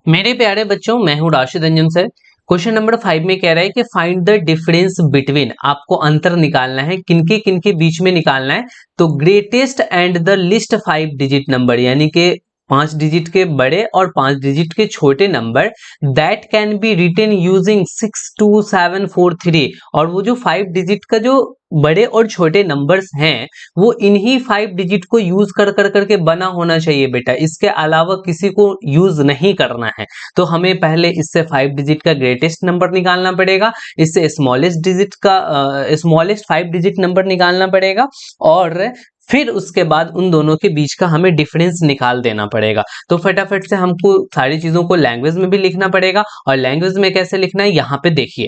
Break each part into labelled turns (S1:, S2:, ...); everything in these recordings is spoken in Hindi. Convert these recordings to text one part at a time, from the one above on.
S1: मेरे प्यारे बच्चों, मैं हूं Rashid Ranjan sir. Question number 5 में कह रहा है कि फाइंड द डिफरेंस बिटवीन, आपको अंतर निकालना है, किनके किनके बीच में निकालना है। तो greatest and the list 5 digit number, यानी कि 5 डिजिट के बड़े और 5 डिजिट के छोटे number that can be written using 62743। और वो जो 5 डिजिट का जो बड़े और छोटे नंबर्स हैं वो इन्हीं 5 डिजिट को यूज कर करके बना होना चाहिए बेटा, इसके अलावा किसी को यूज नहीं करना है। तो हमें पहले इससे 5 डिजिट का ग्रेटेस्ट नंबर निकालना पड़ेगा, इससे स्मॉलेस्ट डिजिट का स्मॉलेस्ट 5 डिजिट नंबर निकालना पड़ेगा, और फिर उसके बाद उन दोनों के बीच का हमें डिफरेंस निकाल देना पड़ेगा। तो फटाफट से हमको सारी चीजों को लैंग्वेज में भी लिखना पड़ेगा, और लैंग्वेज में कैसे लिखना है यहाँ पे देखिए।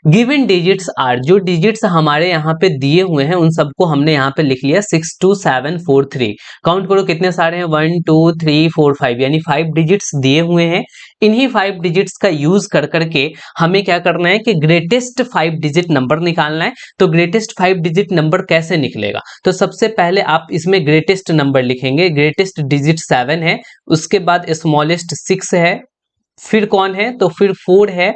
S1: गिवन डिजिट्स आर, जो डिजिट्स हमारे यहाँ पे दिए हुए हैं उन सबको हमने यहाँ पे लिख लिया 62743। काउंट करो कितने सारे हैं, 1 2 3 4 5, यानी 5 डिजिट्स दिए हुए हैं। इन्हीं 5 डिजिट्स का यूज कर करके हमें क्या करना है कि ग्रेटेस्ट 5 डिजिट नंबर निकालना है। तो ग्रेटेस्ट 5 डिजिट नंबर कैसे निकलेगा, तो सबसे पहले आप इसमें ग्रेटेस्ट नंबर लिखेंगे। ग्रेटेस्ट डिजिट 7 है, उसके बाद स्मॉलेस्ट 6 है, फिर कौन है, तो फिर 4 है,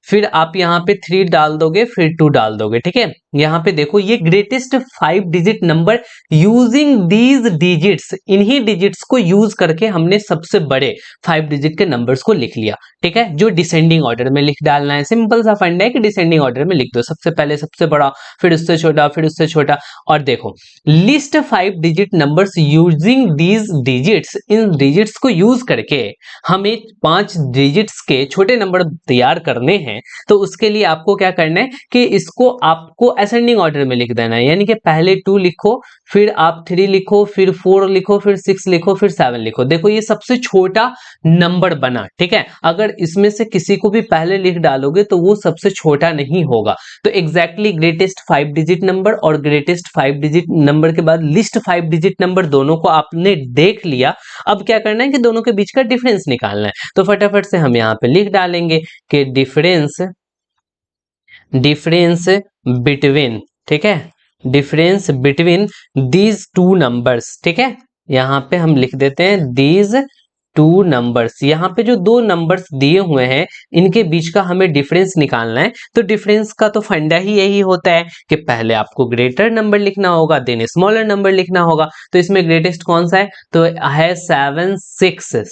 S1: फिर आप यहाँ पे 3 डाल दोगे, फिर 2 डाल दोगे। ठीक है, यहाँ पे देखो ये greatest 5 digit number using these digits, इन्हीं डिजिट्स को यूज करके हमने सबसे बड़े 5 डिजिट के नंबर्स को लिख लिया। ठीक है, जो डिसेंडिंग ऑर्डर में लिख डालना है, सिंपल सा फंड है कि डिसेंडिंग ऑर्डर में लिख दो, सबसे पहले सबसे बड़ा, फिर उससे छोटा, फिर उससे छोटा। और देखो list 5 digit numbers using these digits, in digits को यूज करके हमें 5 डिजिट्स के छोटे नंबर तैयार करने हैं। तो उसके लिए आपको क्या करना है कि इसको आपको असेंडिंग ऑर्डर में लिख देना है, यानी कि पहले 2 लिखो, फिर आप 3 लिखो, फिर 4 लिखो, फिर 6 लिखो, फिर 7 लिखो। देखो ये सबसे छोटा नंबर बना। ठीक है, अगर इसमें से किसी को भी पहले लिख डालोगे तो वो सबसे छोटा नहीं होगा। तो एग्जैक्टली ग्रेटेस्ट 5 डिजिट नंबर और ग्रेटेस्ट 5 डिजिट नंबर के बाद लिस्ट 5 डिजिट नंबर दोनों को आपने देख लिया। अब क्या करना है कि दोनों के बीच का डिफरेंस निकालना है। तो फटाफट से हम यहाँ पे लिख डालेंगे कि डिफरेंस बिटवीन, ठीक है, difference between these two numbers. ठीक है, यहाँ पे हम लिख देते हैं दीज टू नंबर्स। यहाँ पे जो दो नंबर्स दिए हुए हैं इनके बीच का हमें डिफरेंस निकालना है। तो डिफरेंस का तो फंडा ही यही होता है कि पहले आपको ग्रेटर नंबर लिखना होगा, देन स्मॉलर नंबर लिखना होगा। तो इसमें ग्रेटेस्ट कौन सा है, तो है 7 6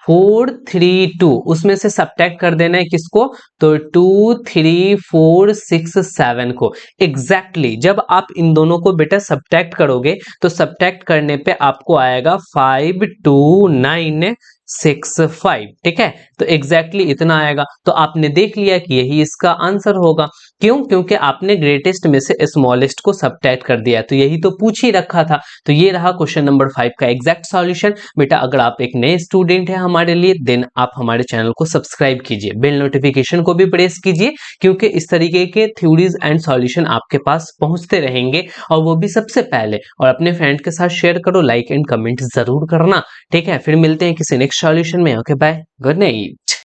S1: 432, उसमें से सब्ट्रैक्ट कर देना है किसको, तो 2 3 4 6 7 को। एग्जैक्टली जब आप इन दोनों को बेटा सब्ट्रैक्ट करोगे तो सब्ट्रैक्ट करने पे आपको आएगा 52965। ठीक है, तो एग्जैक्टली इतना आएगा। तो आपने देख लिया कि यही इसका आंसर होगा। क्यों, क्योंकि आपने ग्रेटेस्ट में से स्मॉलेस्ट को सब्ट्रैक्ट कर दिया। तो यही तो पूछ ही रखा था। तो ये रहा क्वेश्चन नंबर 5 का एग्जैक्ट सॉल्यूशन। बेटा अगर आप एक नए स्टूडेंट हैं हमारे लिए, देन आप हमारे चैनल को सब्सक्राइब कीजिए, बेल नोटिफिकेशन को भी प्रेस कीजिए, क्योंकि इस तरीके के थ्योरीज एंड सॉल्यूशन आपके पास पहुंचते रहेंगे, और वो भी सबसे पहले। और अपने फ्रेंड के साथ शेयर करो, लाइक एंड कमेंट जरूर करना। ठीक है, फिर मिलते हैं किसी नेक्स्ट सॉल्यूशन में। Okay bye, good night.